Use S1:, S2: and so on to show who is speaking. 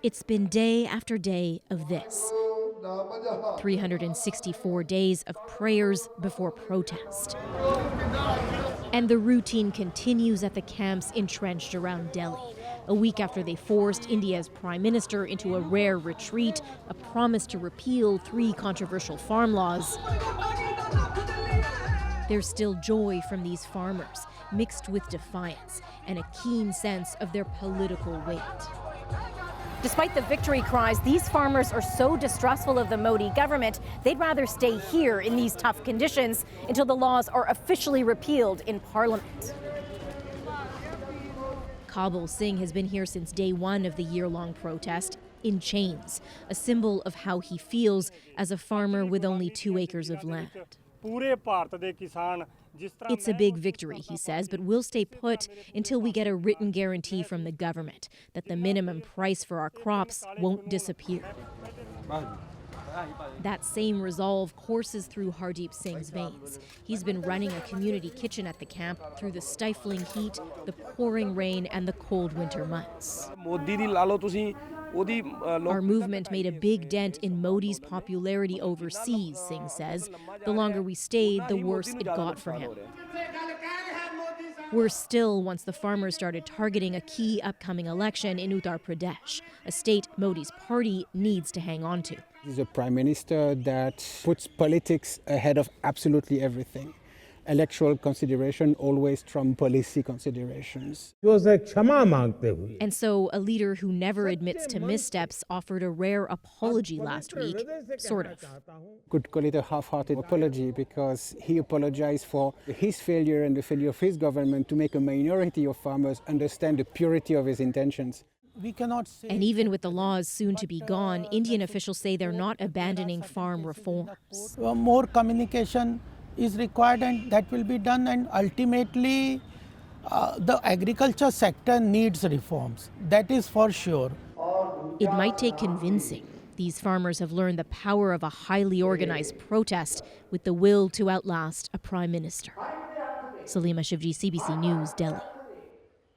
S1: It's been day after day of this. 364 days of prayers before protest. And the routine continues at the camps entrenched around Delhi. A week after they forced India's prime minister into a rare retreat, a promise to repeal 3 controversial farm laws. There's still joy from these farmers, mixed with defiance and a keen sense of their political weight.
S2: Despite the victory cries, these farmers are so distrustful of the Modi government, they'd rather stay here in these tough conditions until the laws are officially repealed in Parliament.
S1: Kabul Singh has been here since day one of the year-long protest, in chains, a symbol of how he feels as a farmer with only 2 acres of land. It's a big victory, he says, but we'll stay put until we get a written guarantee from the government that the minimum price for our crops won't disappear. That same resolve courses through Hardeep Singh's veins. He's been running a community kitchen at the camp through the stifling heat, the pouring rain, and the cold winter months. Our movement made a big dent in Modi's popularity overseas, Singh says. The longer we stayed, the worse it got for him. Worse still once the farmers started targeting a key upcoming election in Uttar Pradesh, a state Modi's party needs to hang on to.
S3: He's a prime minister that puts politics ahead of absolutely everything. Electoral consideration always trump policy considerations.
S1: And so a leader who never admits to missteps offered a rare apology last week, sort of.
S3: Could call it a half-hearted apology because he apologized for his failure and the failure of his government to make a minority of farmers understand the purity of his intentions.
S1: And even with the laws soon to be gone, Indian officials say they're not abandoning farm reforms.
S4: More communication is required, and that will be done, and ultimately the agriculture sector needs reforms. That is for sure.
S1: It might take convincing. These farmers have learned the power of a highly organized protest with the will to outlast a prime minister. Salima Shivji, CBC News, Delhi.